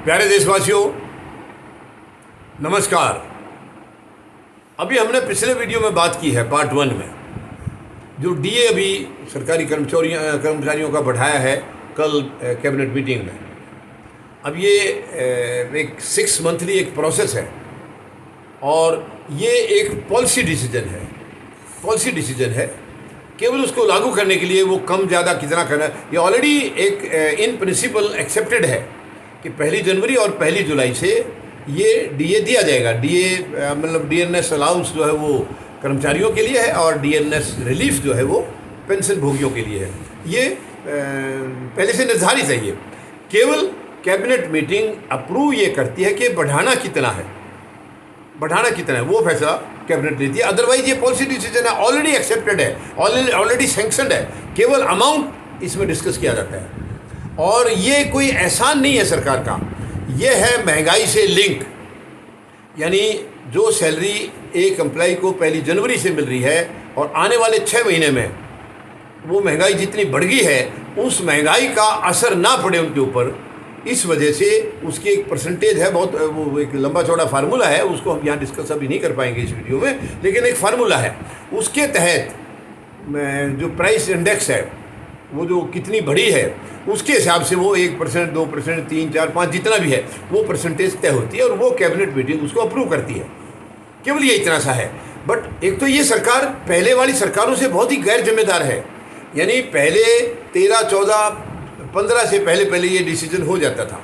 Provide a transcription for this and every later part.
प्यारे देशवासियों, नमस्कार। अभी हमने पिछले वीडियो में बात की है पार्ट 1 में, जो डीए अभी सरकारी कर्मचारियों का बढ़ाया है कल कैबिनेट मीटिंग में। अब ये एक 6 मंथली एक प्रोसेस है और ये एक पॉलिसी डिसीजन है। केवल उसको लागू करने के लिए वो कम ज़्यादा कितना करना, ये ऑलरेडी एक इन प्रिंसिपल एक्सेप्टेड है कि 1 जनवरी और 1 जुलाई से ये डीए दिया जाएगा। डीए मतलब डीएनएस अलाउंस जो है वो कर्मचारियों के लिए है और डीएनएस रिलीफ जो है वो पेंशन भोगियों के लिए है। ये पहले से निर्धारित है। ये केवल कैबिनेट मीटिंग अप्रूव ये करती है कि बढ़ाना कितना है वो फैसला कैबिनेट लेती है। अदरवाइज ये पॉलिसी डिसीजन है, ऑलरेडी एक्सेप्टेड है, ऑलरेडी सैंक्शनड है। केवल अमाउंट इसमें डिस्कस किया जाता है और ये कोई एहसान नहीं है सरकार का, ये है महंगाई से लिंक। यानी जो सैलरी एक एम्प्लॉय को 1 जनवरी से मिल रही है और आने वाले 6 महीने में वो महंगाई जितनी बढ़ गई है, उस महंगाई का असर ना पड़े उनके ऊपर, इस वजह से उसकी एक परसेंटेज है, बहुत वो एक लंबा चौड़ा फार्मूला है, उसको हम यहाँ डिस्कस अभी नहीं कर पाएंगे इस वीडियो में, लेकिन एक फार्मूला है। उसके तहत जो प्राइस इंडेक्स है वो जो कितनी बढ़ी है उसके हिसाब से वो 1%, 2%, 3, 4, 5 जितना भी है वो परसेंटेज तय होती है और वो कैबिनेट मीटिंग उसको अप्रूव करती है। केवल ये इतना सा है। बट एक तो ये सरकार पहले वाली सरकारों से बहुत ही गैर जिम्मेदार है। यानी पहले 13, 14, 15 से पहले ये डिसीजन हो जाता था।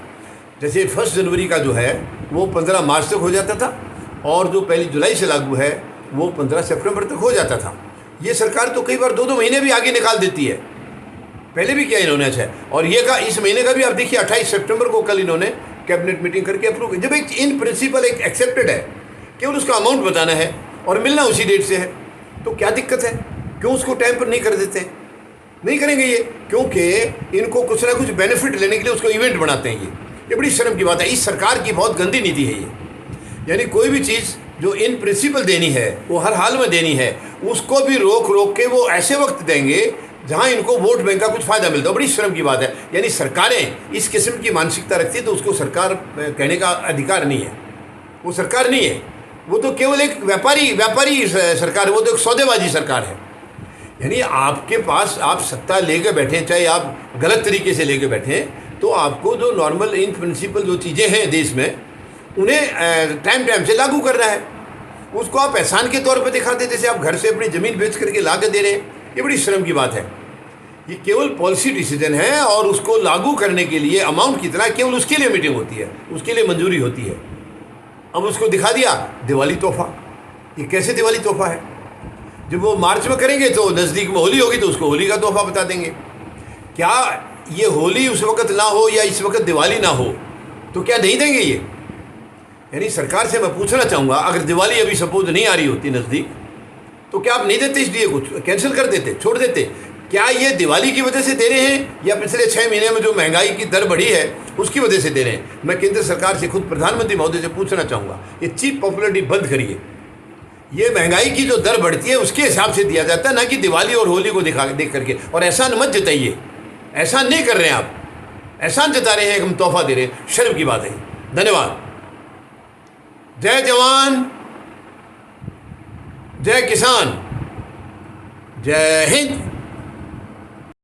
जैसे 1 जनवरी का जो है वो 15 मार्च तक हो जाता था और जो 1 जुलाई से लागू है वो 15 सितंबर तक हो जाता था। ये सरकार तो कई बार 2-2 महीने भी आगे निकाल देती है। पहले भी किया इन्होंने अच्छा, और ये का इस महीने का भी आप देखिए 28 सितंबर को कल इन्होंने कैबिनेट मीटिंग करके अप्रूव। जब एक इन प्रिंसिपल एक एक्सेप्टेड है, केवल उसका अमाउंट बताना है और मिलना उसी डेट से है, तो क्या दिक्कत है? क्यों उसको टाइम पर नहीं कर देते? नहीं करेंगे ये, क्योंकि इनको कुछ ना कुछ बेनिफिट लेने के लिए उसको इवेंट बनाते हैं। ये बड़ी शर्म की बात है। इस सरकार की बहुत गंदी नीति है ये। यानी कोई भी चीज़ जो इन प्रिंसिपल देनी है वो हर हाल में देनी है, उसको भी रोक के वो ऐसे वक्त देंगे जहां इनको वोट बैंक का कुछ फ़ायदा मिलता है। बड़ी शर्म की बात है। यानी सरकारें इस किस्म की मानसिकता रखती है तो उसको सरकार कहने का अधिकार नहीं है। वो सरकार नहीं है, वो तो केवल एक व्यापारी सरकार है, वो तो एक सौदेबाजी सरकार है। यानी आपके पास आप सत्ता लेके बैठे, चाहे आप गलत तरीके से लेके बैठे, तो आपको जो नॉर्मल इन प्रिंसिपल जो चीज़ें हैं देश में, उन्हें टाइम से लागू करना है। उसको आप एहसान के तौर पर दिखाते, जैसे आप घर से अपनी ज़मीन बेच करके ला के दे रहे हैं। ये बड़ी शर्म की बात है। ये केवल पॉलिसी डिसीजन है और उसको लागू करने के लिए अमाउंट कितना, केवल उसके लिए मीटिंग होती है, उसके लिए मंजूरी होती है। अब उसको दिखा दिया दिवाली तोहफा। ये कैसे दिवाली तोहफा है? जब वो मार्च में करेंगे तो नज़दीक में होली होगी तो उसको होली का तोहफा बता देंगे। क्या ये होली उस वक्त ना हो या इस वक्त दिवाली ना हो तो क्या नहीं देंगे ये? यानी सरकार से मैं पूछना चाहूँगा, अगर दिवाली अभी सपोज नहीं आ रही होती नज़दीक, तो क्या आप नहीं देते इसलिए, कुछ कैंसिल कर देते, छोड़ देते? क्या ये दिवाली की वजह से दे रहे हैं या पिछले 6 महीने में जो महंगाई की दर बढ़ी है उसकी वजह से दे रहे हैं? मैं केंद्र सरकार से, खुद प्रधानमंत्री महोदय से पूछना चाहूँगा, ये चीप पॉपुलरिटी बंद करिए। ये महंगाई की जो दर बढ़ती है उसके हिसाब से दिया जाता है, ना कि दिवाली और होली को देख करके। और एहसान मत जताइए, एहसान नहीं कर रहे हैं आप, एहसान जता रहे हैं हम तोहफा दे रहे हैं। शर्म की बात है। धन्यवाद। जय जवान, जय किसान, जय हिंद।